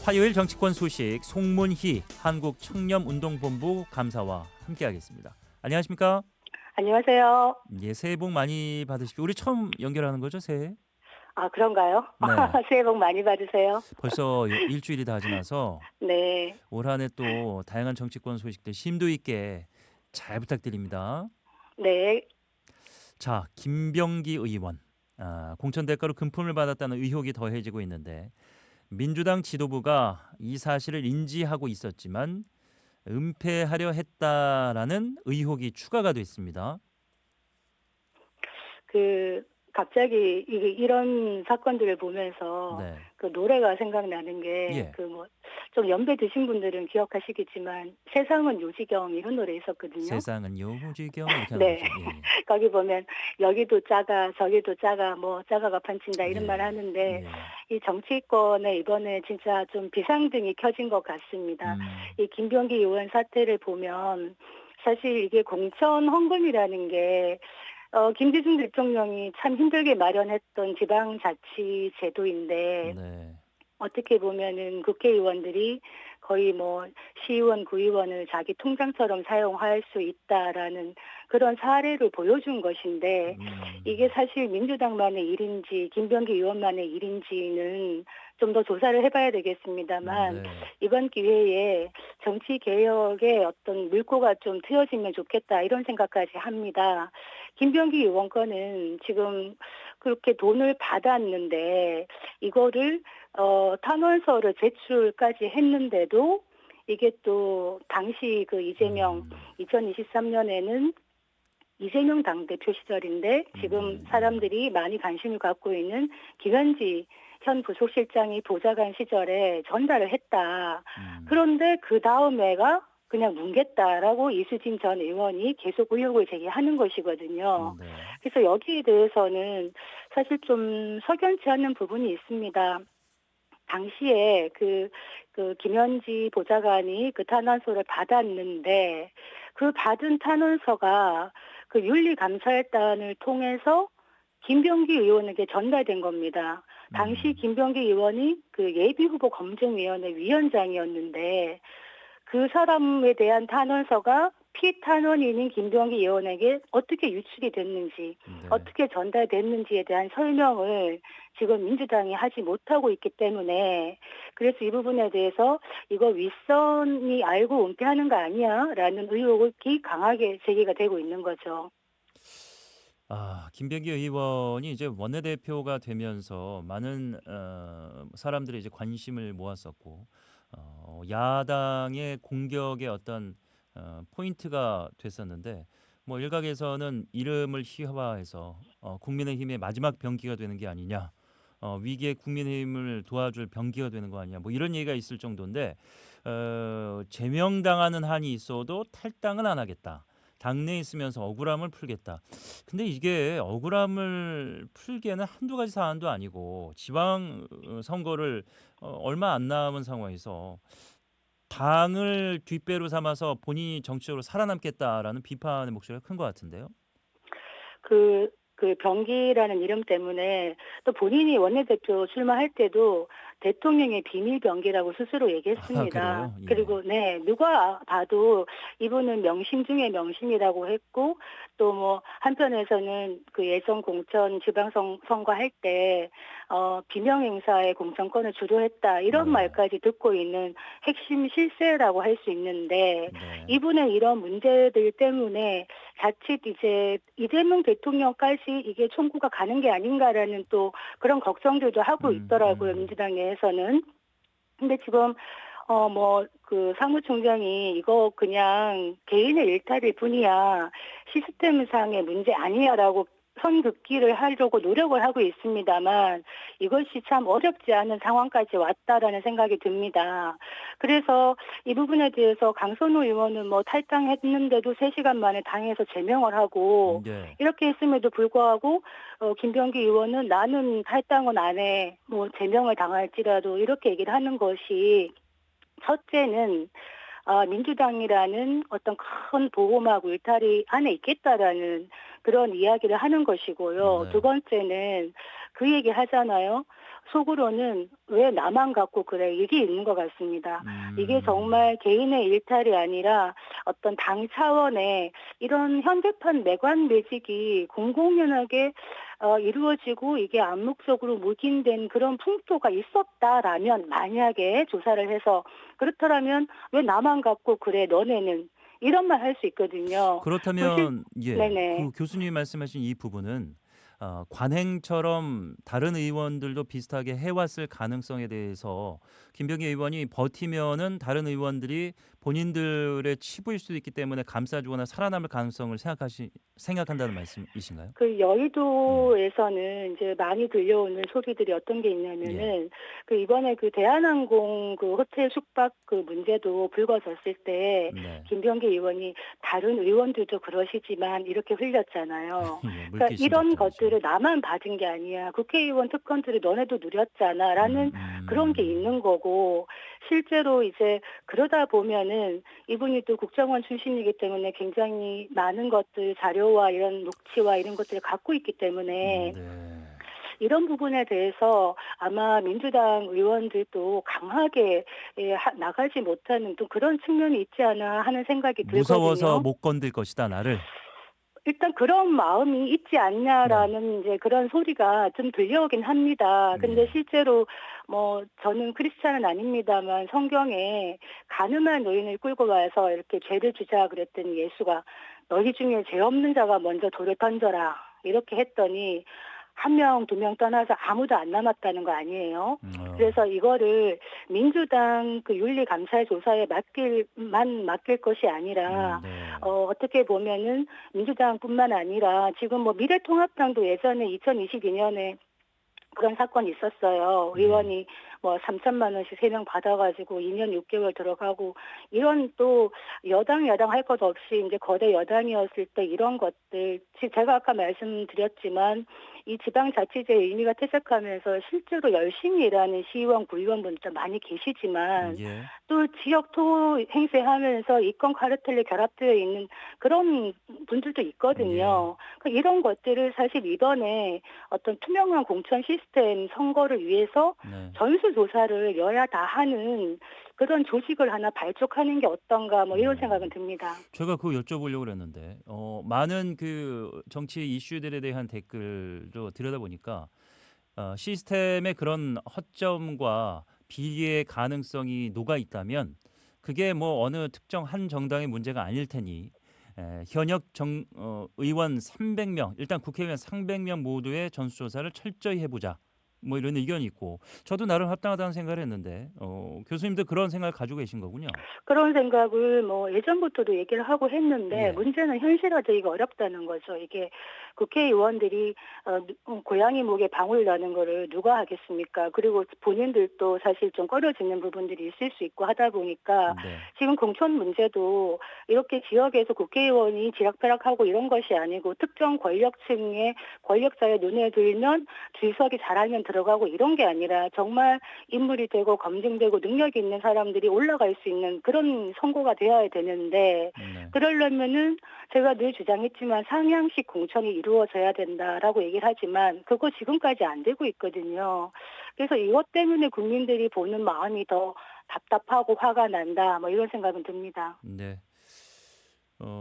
화요일 정치권 소식 송문희 한국청렴운동본부 감사와 함께하겠습니다. 안녕하십니까? 안녕하세요. 예, 새해 복 많이 받으십시오. 우리 처음 연결하는 거죠, 새해? 아, 그런가요? 네. 새해 복 많이 받으세요. 벌써 일주일이 다 지나서 네. 올 한 해 또 다양한 정치권 소식들 심도 있게 잘 부탁드립니다. 네. 자, 김병기 의원. 공천 대가로 금품을 받았다는 의혹이 더해지고 있는데 민주당 지도부가 이 사실을 인지하고 있었지만 은폐하려 했다라는 의혹이 추가가 됐습니다. 그 갑자기 이런 사건들을 보면서 네. 그 노래가 생각나는 게 예. 그 뭐 좀 연배 드신 분들은 기억하시겠지만 세상은 요지경 이런 노래 있었거든요. 세상은 요지경 이렇게 하는 네. 거죠. 예. 거기 보면 여기도 작아 저기도 작아 뭐 작아가 판친다 예. 이런 말 하는데 예. 이 정치권에 이번에 진짜 좀 비상등이 켜진 것 같습니다. 음. 이 김병기 의원 사태를 보면 사실 이게 공천 헌금이라는 게 김대중 대통령이 참 힘들게 마련했던 지방자치 제도인데 네. 어떻게 보면은 국회의원들이 거의 뭐 시의원, 구의원을 자기 통장처럼 사용할 수 있다라는 그런 사례를 보여준 것인데 이게 음. 사실 민주당만의 일인지 김병기 의원만의 일인지는 좀 더 조사를 해봐야 되겠습니다만 네. 이번 기회에 정치 개혁의 어떤 물꼬가 좀 트여지면 좋겠다 이런 생각까지 합니다. 김병기 의원 건은 지금 그렇게 돈을 받았는데 이거를 탄원서를 제출까지 했는데도 이게 또 당시 그 이재명 음. 2023년에는 이재명 당대표 시절인데 지금 네. 사람들이 많이 관심을 갖고 있는 김현지 현 부속실장이 보좌관 시절에 전달을 했다. 음. 그런데 그 다음 해가 그냥 뭉갰다라고 이수진 전 의원이 계속 의혹을 제기하는 것이거든요. 네. 그래서 여기에 대해서는 사실 좀 석연치 않은 부분이 있습니다. 당시에 그 김현지 보좌관이 그 탄원서를 받았는데 그 받은 탄원서가 그 윤리감찰단을 통해서 김병기 의원에게 전달된 겁니다. 당시 음. 김병기 의원이 그 예비후보 검증위원회 위원장이었는데 그 사람에 대한 탄원서가 피탄원인인 김병기 의원에게 어떻게 유출이 됐는지, 네. 어떻게 전달됐는지에 대한 설명을 지금 민주당이 하지 못하고 있기 때문에 그래서 이 부분에 대해서 이거 윗선이 알고 은폐하는 거 아니야? 라는 의혹이 강하게 제기가 되고 있는 거죠. 김병기 의원이 이제 원내대표가 되면서 많은 사람들이 이제 관심을 모았었고 야당의 공격의 어떤 포인트가 됐었는데 뭐 일각에서는 이름을 희화화해서 국민의힘의 마지막 병기가 되는 게 아니냐, 위기에 국민의힘을 도와줄 병기가 되는 거 아니냐, 뭐 이런 얘기가 있을 정도인데 제명당하는 한이 있어도 탈당은 안 하겠다. 당내에 있으면서 억울함을 풀겠다. 근데 이게 억울함을 풀기에는 한두 가지 사안도 아니고 지방 선거를 얼마 안 남은 상황에서 당을 뒷배로 삼아서 본인이 정치적으로 살아남겠다라는 비판의 목소리가 큰 것 같은데요. 그 병기라는 이름 때문에 또 본인이 원내대표 출마할 때도 대통령의 비밀 병기라고 스스로 얘기했습니다. 그래요? 예. 그리고 네, 누가 봐도 이분은 명심 중에 명심이라고 했고 또 뭐 한편에서는 그 예선 공천 지방선거 할 때 비명 행사의 공천권을 주도했다 이런 네. 말까지 듣고 있는 핵심 실세라고 할 수 있는데 네. 이분의 이런 문제들 때문에 자칫 이제 이재명 대통령까지 이게 총구가 가는 게 아닌가라는 또 그런 걱정들도 하고 있더라고요, 음. 민주당 내에서는. 근데 지금 뭐 그 사무총장이 이거 그냥 개인의 일탈일 뿐이야. 시스템상의 문제 아니야라고 선긋기를 하려고 노력을 하고 있습니다만 이것이 참 어렵지 않은 상황까지 왔다라는 생각이 듭니다. 그래서 이 부분에 대해서 강선우 의원은 뭐 탈당했는데도 3시간 만에 당에서 제명을 하고 네. 이렇게 했음에도 불구하고 김병기 의원은 나는 탈당은 안 해. 뭐 제명을 당할지라도 이렇게 얘기를 하는 것이 첫째는 민주당이라는 어떤 큰 보호막 울타리 안에 있겠다라는 그런 이야기를 하는 것이고요. 두 네. 번째는 그 얘기 하잖아요. 속으로는 '왜 나만 갖고 그래?' 이게 있는 것 같습니다. 이게 음. 정말 개인의 일탈이 아니라 어떤 당 차원의 이런 현대판 매관 매직이 공공연하게 이루어지고 이게 암묵적으로 묵인된 그런 풍토가 있었다라면, 만약에 조사를 해서 그렇더라면 '왜 나만 갖고 그래 너네는.' 이런 말 할 수 있거든요. 그 실 그렇다면 예. 네네. 그 교수님이 말씀하신 이 부분은 관행처럼 다른 의원들도 비슷하게 해 왔을 가능성에 대해서 김병기 의원이 버티면은 다른 의원들이 본인들의 치부일 수도 있기 때문에 감싸 주거나 살아남을 가능성을 생각한다는 말씀이신가요? 그 예. 여의도에서는 이제 많이 들려오는 소리들이 어떤 게 예. 있냐면은, 그 이번에 그 대한항공 그 호텔 숙박 그 문제도 불거졌을 때 네. 김병기 의원이 "다른 의원들도 그러시지만." 이렇게 흘렸잖아요. 예. 그러니까 물귀신 "이런 작전이죠. 것들을 나만 받은 게 아니야. 국회의원 특권들을 너네도 누렸잖아."라는 그런 게 음. 있는 거고, 실제로 이제 그러다 보면은 이분이 또 국정원 출신이기 때문에 굉장히 많은 것들, 자료와 이런 녹취와 이런 것들을 갖고 있기 때문에 네. 이런 부분에 대해서 아마 민주당 의원들도 강하게 나가지 못하는 또 그런 측면이 있지 않아 하는 생각이 무서워서 들거든요. 못 건들 것이다 나를. 일단 그런 마음이 있지 네. 않냐라는 이제 그런 소리가 좀 들려오긴 합니다. 근데 예. 실제로 뭐 저는 크리스찬은 아닙니다만, 성경에 가늠한 노인을 끌고 와서 이렇게 죄를 주자 그랬더니 예수가 "너희 중에 죄 없는 자가 먼저 돌을 던져라." 이렇게 했더니 한 명, 두 명 떠나서 아무도 안 남았다는 거 아니에요. 그래서 이거를 민주당 그 윤리감찰조사에 맡길 것이 아니라 네. 어떻게 보면은 민주당뿐만 아니라 지금 뭐 미래통합당도 예전에 2022년에 그런 사건이 있었어요. 예. 의원이 뭐 3천만 원씩 3명 받아 가지고 2년 6 개월 들어가고, 이런 또 여당 야당 할 것 없이 인제 거대 여당이었을 때 이런 것들, 제가 아까 말씀드렸지만 이 지방자치제의 의미가 퇴색하면서 실제로 열심히 일하는 시의원, 구의원분들 많이 계시지만 예. 또 지역 토 행세하면서 이권 카르텔에 결합되어 있는 그런 분들도 예. 있거든요. 이런 것들을 사실 이번에 어떤 투명한 공천 시스템 선거를 위해서 네. 전수조사를 여야 다 하는 그런 조직을 하나 발족하는 게 어떤가, 뭐 이런 생각은 음. 듭니다. 제가 그거 여쭤보려고 그랬는데 많은 그 정치 이슈들에 대한 댓글도 들여다보니까 시스템의 그런 허점과 비리의 가능성이 녹아 있다면 그게 뭐 어느 특정 한 정당의 문제가 아닐 테니 현역 의원 300명 일단 국회의원 300명 모두의 전수조사를 철저히 해보자. 뭐 이런 의견이 있고 저도 나름 합당하다는 생각을 했는데 교수님도 그런 생각을 가지고 계신 거군요. 그런 생각을 뭐 예전부터도 얘기를 하고 했는데, 예. 문제는 현실화되기가 어렵다는 거죠. 이게 국회의원들이 고양이 목에 방울 나는 거를 누가 하겠습니까? 그리고 본인들도 사실 좀 꺼려지는 부분들이 있을 수 있고 하다 보니까 네. 지금 공천 문제도 이렇게 지역에서 국회의원이 지락펴락하고 이런 것이 아니고, 특정 권력층의 권력자의 눈에 들면 줄 서기 잘하면 들어가고 이런 게 아니라 정말 인물이 되고 검증되고 능력이 있는 사람들이 올라갈 수 있는 그런 선거가 되어야 되는데, 네. 그러려면은 제가 늘 주장했지만 상향식 공천이 이루어져야 된다라고 얘기를 하지만 그거 지금까지 안 되고 있거든요. 그래서 이것 때문에 국민들이 보는 마음이 더 답답하고 화가 난다, 뭐 이런 생각은 듭니다. 네.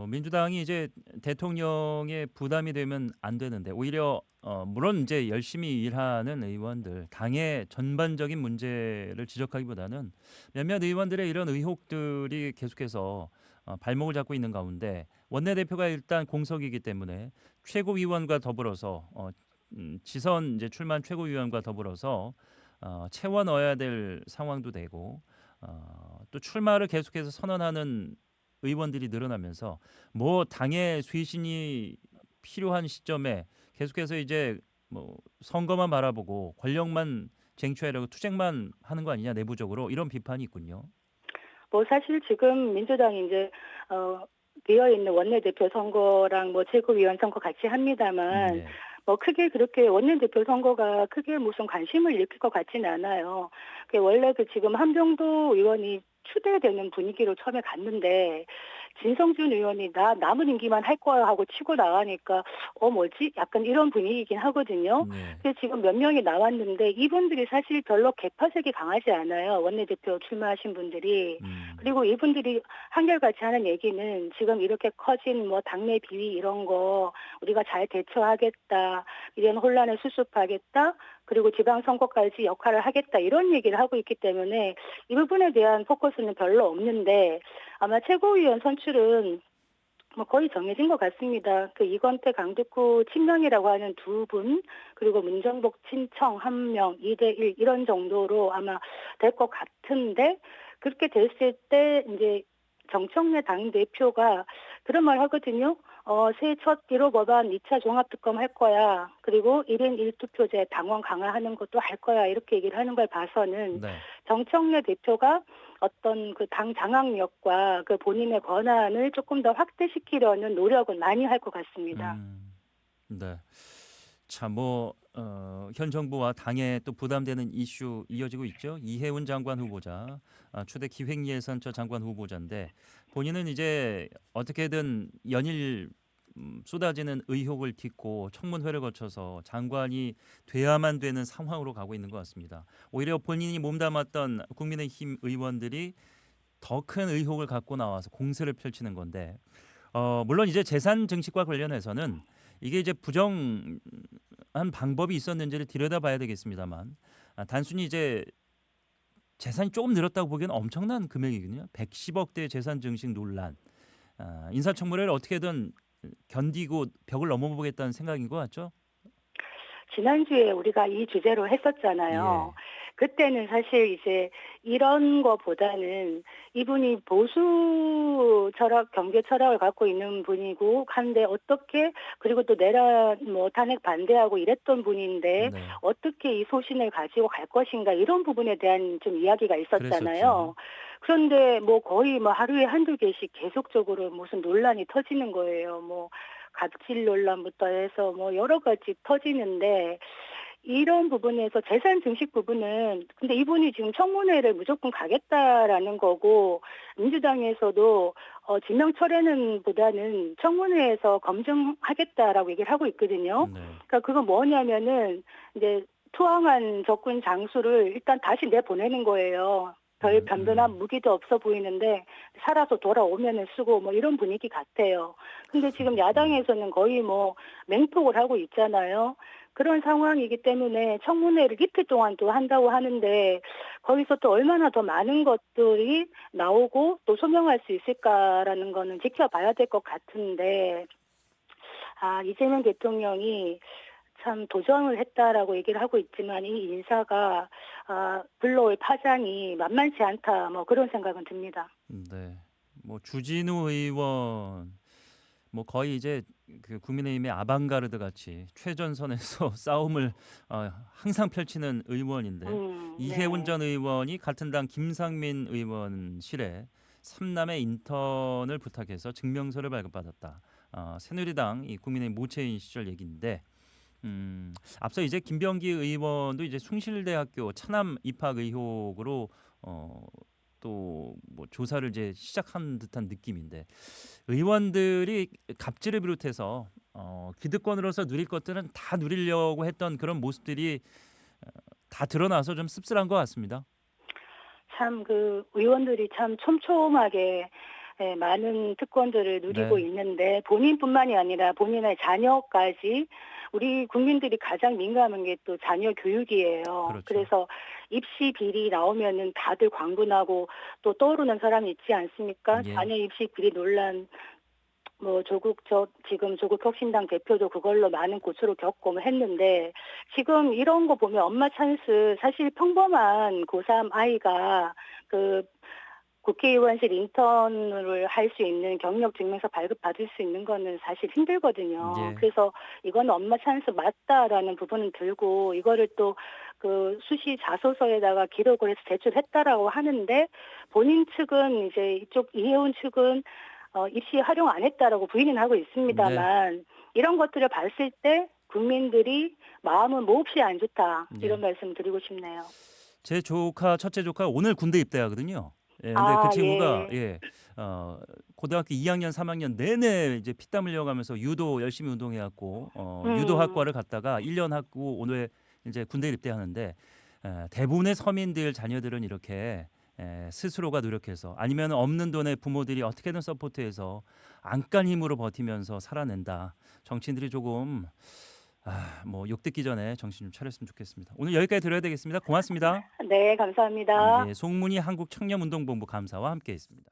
민주당이 이제 대통령의 부담이 되면 안 되는데 오히려 물론 이제 열심히 일하는 의원들 당의 전반적인 문제를 지적하기보다는 몇몇 의원들의 이런 의혹들이 계속해서 발목을 잡고 있는 가운데 원내대표가 일단 공석이기 때문에 최고위원과 더불어서 지선 이제 출마한 최고위원과 더불어서 채워 넣어야 될 상황도 되고 또 출마를 계속해서 선언하는 의원들이 늘어나면서 뭐 당의 쇄신이 필요한 시점에 계속해서 이제 뭐 선거만 바라보고 권력만 쟁취하려고 투쟁만 하는 거 아니냐 내부적으로 이런 비판이 있군요. 뭐 사실 지금 민주당이 이제 되어 있는 원내대표 선거랑 뭐 최고위원 선거 같이 합니다만, 네. 뭐 크게 그렇게 원내대표 선거가 크게 무슨 관심을 일으킬 것 같지는 않아요. 원래 그 지금 한병도 의원이 추대되는 분위기로 처음에 갔는데 진성준 의원이 나 남은 임기만 할 거야 하고 치고 나가니까 뭐지? 약간 이런 분위기이긴 하거든요. 네. 그래서 지금 몇 명이 나왔는데 이분들이 사실 별로 개파색이 강하지 않아요. 원내대표 출마하신 분들이. 음. 그리고 이분들이 한결같이 하는 얘기는 지금 이렇게 커진 뭐 당내 비위 이런 거 우리가 잘 대처하겠다. 이런 혼란을 수습하겠다. 그리고 지방선거까지 역할을 하겠다. 이런 얘기를 하고 있기 때문에 이 부분에 대한 포커스는 별로 없는데 아마 최고위원 선출은 뭐 거의 정해진 것 같습니다. 그 이건태 강두구 친명이라고 하는 두 분, 그리고 문정복 친청 한 명, 2대1 이런 정도로 아마 될 것 같은데 그렇게 됐을 때 이제 정청래 당대표가 그런 말 하거든요. 새해 첫 1호 법안 2차 종합특검 할 거야. 그리고 1인 1투표제 당원 강화하는 것도 할 거야. 이렇게 얘기를 하는 걸 봐서는 네. 정청래 대표가 어떤 그 당 장악력과 그 본인의 권한을 조금 더 확대시키려는 노력을 많이 할 것 같습니다. 네. 참 뭐 현 정부와 당에 또 부담되는 이슈 이어지고 있죠. 이해운 장관 후보자, 초대 기획예산처 장관 후보자인데 본인은 이제 어떻게든 연일 쏟아지는 의혹을 딛고 청문회를 거쳐서 장관이 돼야만 되는 상황으로 가고 있는 것 같습니다. 오히려 본인이 몸담았던 국민의힘 의원들이 더 큰 의혹을 갖고 나와서 공세를 펼치는 건데 물론 이제 재산 증식과 관련해서는 이게 이제 부정한 방법이 있었는지를 들여다봐야 되겠습니다만 단순히 이제 재산이 조금 늘었다고 보기에는 엄청난 금액이거든요. 110억 대 재산 증식 논란. 인사청문회를 어떻게든 견디고 벽을 넘어보겠다는 생각인 것 같죠? 지난주에 우리가 이 주제로 했었잖아요. 예. 그때는 사실 이제 이런 거보다는 이분이 보수 철학, 경제 철학을 갖고 있는 분이고 한데 어떻게 그리고 또 내란 뭐 탄핵 반대하고 이랬던 분인데 네. 어떻게 이 소신을 가지고 갈 것인가 이런 부분에 대한 좀 이야기가 그랬었죠. 있었잖아요. 그런데 뭐 거의 뭐 하루에 한두 개씩 계속적으로 무슨 논란이 터지는 거예요. 뭐 갑질 논란부터 해서 뭐 여러 가지 터지는데 이런 부분에서 재산 증식 부분은 근데 이분이 지금 청문회를 무조건 가겠다라는 거고 민주당에서도 진명 철회는 보다는 청문회에서 검증하겠다라고 얘기를 하고 있거든요. 네. 그러니까 그건 뭐냐면은 이제 투항한 적군 장수를 일단 다시 내보내는 거예요. 별 변변한 무기도 없어 보이는데 살아서 돌아오면은 쓰고 뭐 이런 분위기 같아요. 근데 지금 네. 야당에서는 거의 뭐 맹폭을 하고 있잖아요. 그런 상황이기 때문에 청문회를 이틀 동안 또 한다고 하는데 거기서 또 얼마나 더 많은 것들이 나오고 또 소명할 수 있을까라는 거는 지켜봐야 될 것 같은데 이재명 대통령이 참 도전을 했다라고 얘기를 하고 있지만 이 인사가 불러올 파장이 만만치 않다 뭐 그런 생각은 듭니다. 네. 뭐 주진우 의원 뭐 거의 이제 그 국민의힘의 아방가르드 같이 최전선에서 싸움을 항상 펼치는 의원인데 이해운 네. 전 의원이 같은 당 김상민 의원실에 삼남의 인턴을 부탁해서 증명서를 발급받았다. 새누리당 이 국민의힘 모체인 시절 얘기인데 앞서 이제 김병기 의원도 이제 숭실대학교 차남 입학 의혹으로 또 뭐 조사를 이제 시작한 듯한 느낌인데 의원들이 갑질을 비롯해서 기득권으로서 누릴 것들은 다 누리려고 했던 그런 모습들이 다 드러나서 좀 씁쓸한 것 같습니다. 참 그 의원들이 참 촘촘하게 많은 특권들을 누리고 네, 있는데 본인뿐만이 아니라 본인의 자녀까지 우리 국민들이 가장 민감한 게 또 자녀 교육이에요. 그렇죠. 그래서 입시 비리 나오면은 다들 광분하고 또 떠오르는 사람이 있지 않습니까? 예, 자녀 입시 비리 논란 뭐 지금 조국 혁신당 대표도 그걸로 많은 고초를 겪고 뭐 했는데 지금 이런 거 보면 엄마 찬스 사실 평범한 고3 아이가 그 국회의원실 인턴을 할 수 있는 경력 증명서 발급받을 수 있는 거는 사실 힘들거든요. 예, 그래서 이거는 엄마 찬스 맞다라는 부분은 들고 이거를 또 그 수시 자소서에다가 기록을 해서 제출했다라고 하는데 본인 측은 이제 이쪽 이혜원 측은 입시 활용 안 했다라고 부인은 하고 네, 있습니다만 이런 것들을 봤을 때 국민들이 마음은 몹시 안 좋다 예. 이런 말씀 드리고 싶네요. 제 조카 첫째 조카 오늘 군대 입대하거든요. 예, 근데 그 아, 친구가 예. 예, 고등학교 2학년, 3학년 내내 이제 피땀 흘려가면서 유도 열심히 운동해갖고 음. 유도학과를 갔다가 1년 하고 오늘 이제 군대 입대하는데 대부분의 서민들 자녀들은 이렇게 스스로가 노력해서 아니면 없는 돈에 부모들이 어떻게든 서포트해서 안간 힘으로 버티면서 살아낸다. 정치인들이 조금 뭐 욕 듣기 전에 정신 좀 차렸으면 좋겠습니다. 오늘 여기까지 들어야 되겠습니다. 고맙습니다. 네, 감사합니다. 예, 송문희 한국청년운동본부 감사와 함께했습니다.